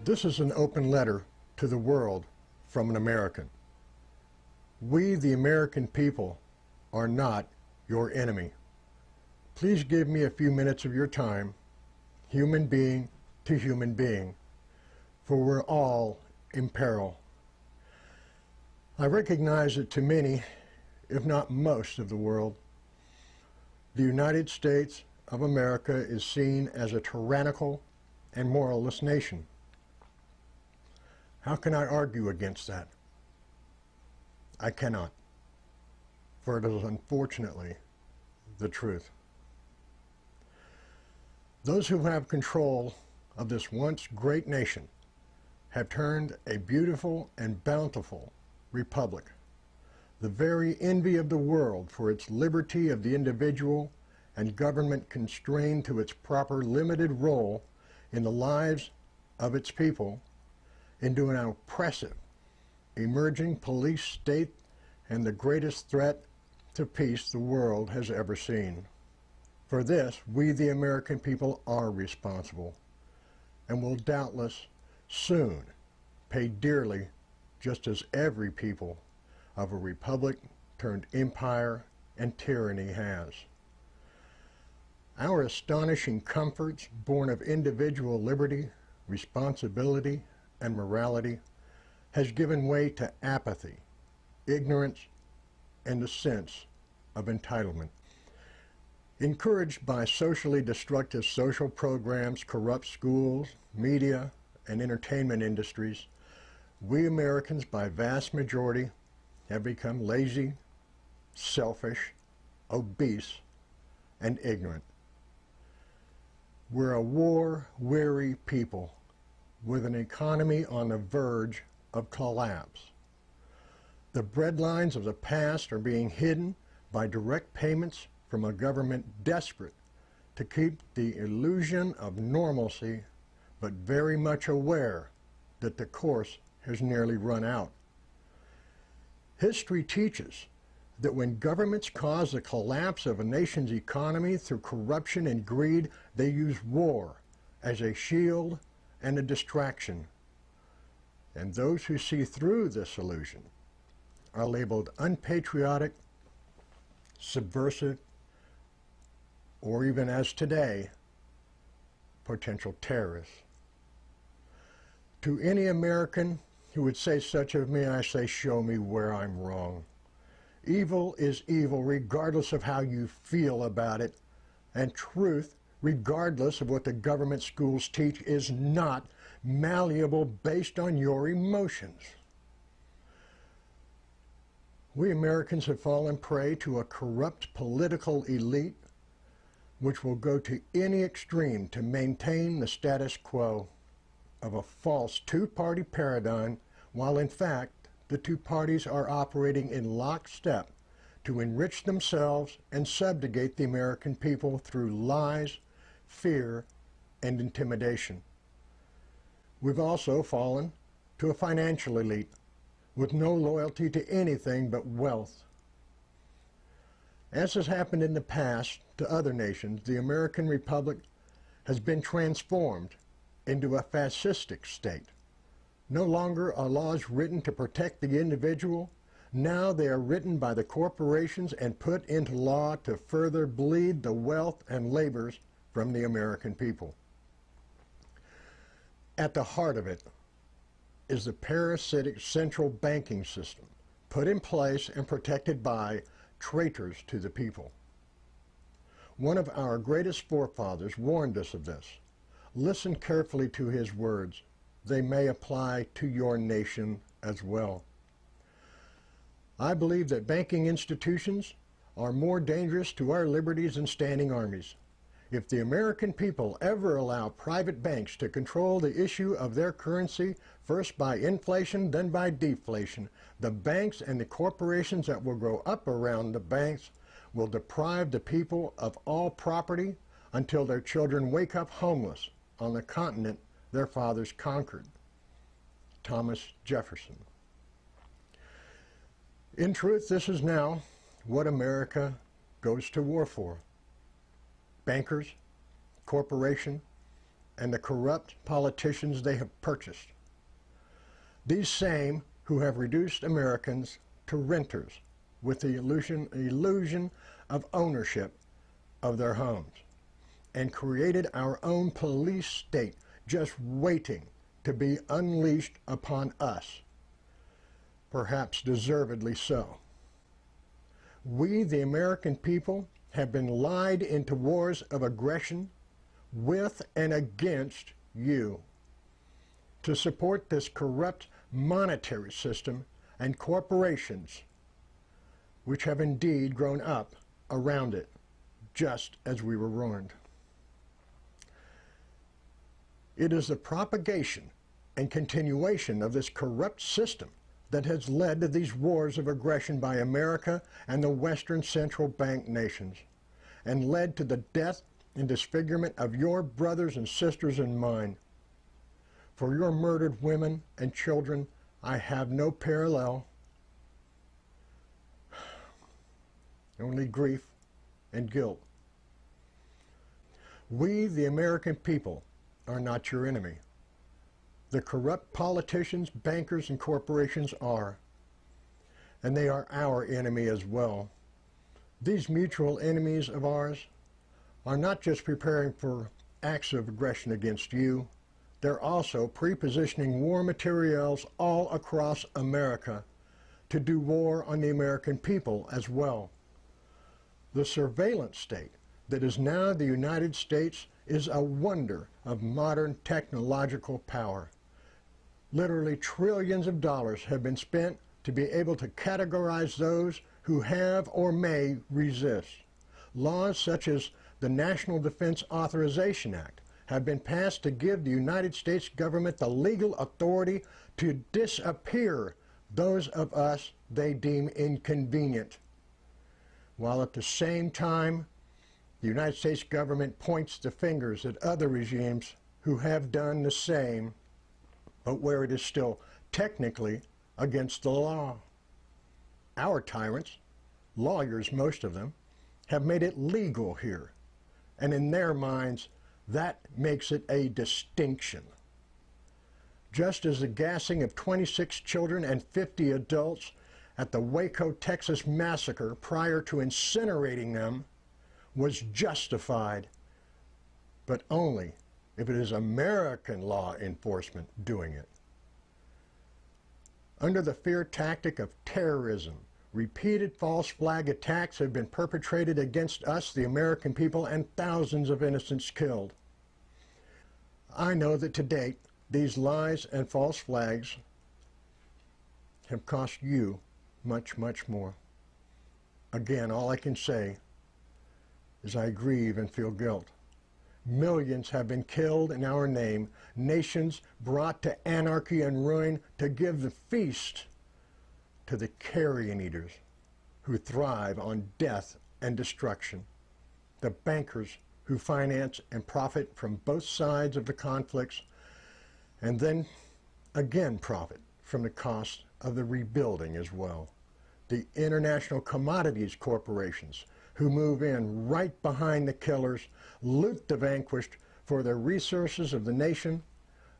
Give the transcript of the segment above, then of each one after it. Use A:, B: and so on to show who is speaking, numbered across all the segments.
A: This is an open letter to the world from an American. We, the American people, are not your enemy. Please give me a few minutes of your time, human being to human being, for we're all in peril. I recognize that to many, if not most of the world, the United States of America is seen as a tyrannical and moralist nation. How can I argue against that? I cannot, for it is unfortunately the truth. Those who have control of this once great nation have turned a beautiful and bountiful republic, the very envy of the world for its liberty of the individual and government constrained to its proper limited role in the lives of its people, into an oppressive, emerging police state and the greatest threat to peace the world has ever seen. For this, we the American people are responsible and will doubtless soon pay dearly, just as every people of a republic turned empire and tyranny has. Our astonishing comforts, born of individual liberty, responsibility, and morality, has given way to apathy, ignorance, and a sense of entitlement. Encouraged by socially destructive social programs, corrupt schools, media, and entertainment industries, we Americans, by vast majority, have become lazy, selfish, obese, and ignorant. We're a war-weary people with an economy on the verge of collapse. The breadlines of the past are being hidden by direct payments from a government desperate to keep the illusion of normalcy, but very much aware that the course has nearly run out. History teaches that when governments cause the collapse of a nation's economy through corruption and greed, they use war as a shield and a distraction. And those who see through this illusion are labeled unpatriotic, subversive, or even as today, potential terrorists. To any American who would say such of me, I say, show me where I'm wrong. Evil is evil regardless of how you feel about it, and truth, regardless of what the government schools teach, is not malleable based on your emotions. We Americans have fallen prey to a corrupt political elite which will go to any extreme to maintain the status quo of a false two-party paradigm, while in fact the two parties are operating in lockstep to enrich themselves and subjugate the American people through lies, fear, and intimidation. We've also fallen to a financial elite with no loyalty to anything but wealth. As has happened in the past to other nations, the American Republic has been transformed into a fascistic state. No longer are laws written to protect the individual. Now they are written by the corporations and put into law to further bleed the wealth and labors from the American people. At the heart of it is the parasitic central banking system put in place and protected by traitors to the people. One of our greatest forefathers warned us of this. Listen carefully to his words. They may apply to your nation as well. I believe that banking institutions are more dangerous to our liberties than standing armies. If the American people ever allow private banks to control the issue of their currency, first by inflation, then by deflation, the banks and the corporations that will grow up around the banks will deprive the people of all property until their children wake up homeless on the continent their fathers conquered. Thomas Jefferson. In truth, this is now what America goes to war for. Bankers, corporation, and the corrupt politicians they have purchased. These same who have reduced Americans to renters with the illusion of ownership of their homes, and created our own police state just waiting to be unleashed upon us, perhaps deservedly so. We, the American people, have been lied into wars of aggression with and against you to support this corrupt monetary system and corporations which have indeed grown up around it, just as we were warned. It is the propagation and continuation of this corrupt system that has led to these wars of aggression by America and the Western central bank nations, and led to the death and disfigurement of your brothers and sisters and mine. For your murdered women and children, I have no parallel, only grief and guilt. We, the American people, are not your enemy. The corrupt politicians, bankers, and corporations are, and they are our enemy as well. These mutual enemies of ours are not just preparing for acts of aggression against you, they're also pre-positioning war materials all across America to do war on the American people as well. The surveillance state that is now the United States is a wonder of modern technological power. Literally trillions of dollars have been spent to be able to categorize those who have or may resist. Laws such as the National Defense Authorization Act have been passed to give the United States government the legal authority to disappear those of us they deem inconvenient, while at the same time the United States government points the fingers at other regimes who have done the same, but where it is still technically against the law. Our tyrants, lawyers most of them, have made it legal here, and in their minds that makes it a distinction. Just as the gassing of 26 children and 50 adults at the Waco, Texas massacre prior to incinerating them was justified, but only if it is American law enforcement doing it. Under the fear tactic of terrorism, repeated false flag attacks have been perpetrated against us, the American people, and thousands of innocents killed. I know that to date, these lies and false flags have cost you much, much more. Again, all I can say is I grieve and feel guilt. Millions have been killed in our name, nations brought to anarchy and ruin to give the feast to the carrion eaters who thrive on death and destruction, the bankers who finance and profit from both sides of the conflicts, and then again profit from the cost of the rebuilding as well, the international commodities corporations who move in right behind the killers, loot the vanquished for the resources of the nation,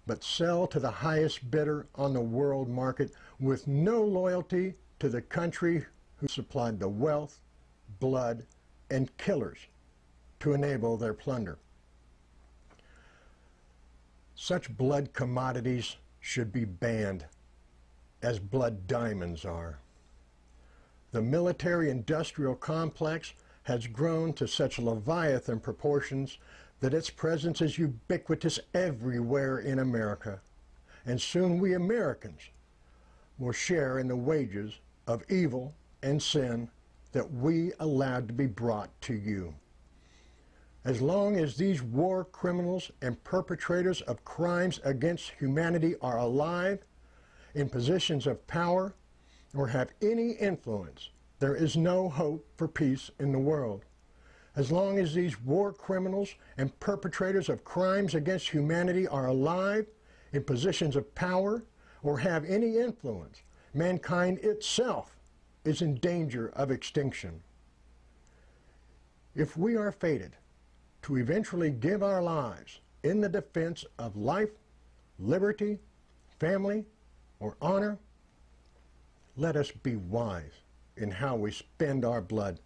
A: but sell to the highest bidder on the world market with no loyalty to the country who supplied the wealth, blood, and killers to enable their plunder. Such blood commodities should be banned, as blood diamonds are. The military-industrial complex has grown to such leviathan proportions that its presence is ubiquitous everywhere in America, and soon we Americans will share in the wages of evil and sin that we allowed to be brought to you. As long as these war criminals and perpetrators of crimes against humanity are alive, in positions of power, or have any influence, there is no hope for peace in the world. As long as these war criminals and perpetrators of crimes against humanity are alive, in positions of power, or have any influence, mankind itself is in danger of extinction. If we are fated to eventually give our lives in the defense of life, liberty, family, or honor, let us be wise in how we spend our blood.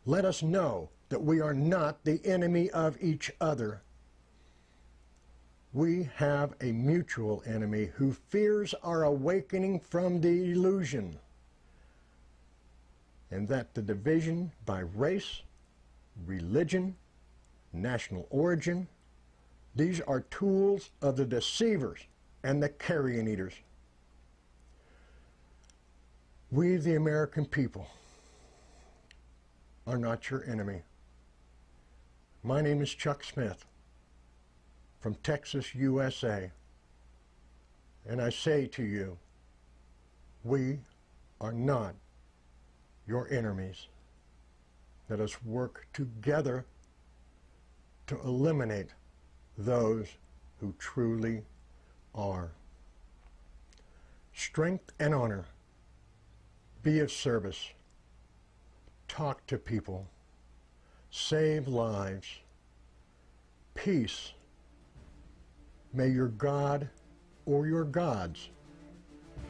A: Let us know that we are not the enemy of each other. We have a mutual enemy who fears our awakening from the illusion, and that the division by race, religion, national origin, these are tools of the deceivers and the carrion eaters. We, the American people, are not your enemy. My name is Chuck Smith from Texas, USA, and I say to you, we are not your enemies. Let us work together to eliminate those who truly are. Strength and honor. Be of service. Talk to people. Save lives. Peace. May your God or your gods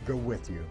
A: go with you.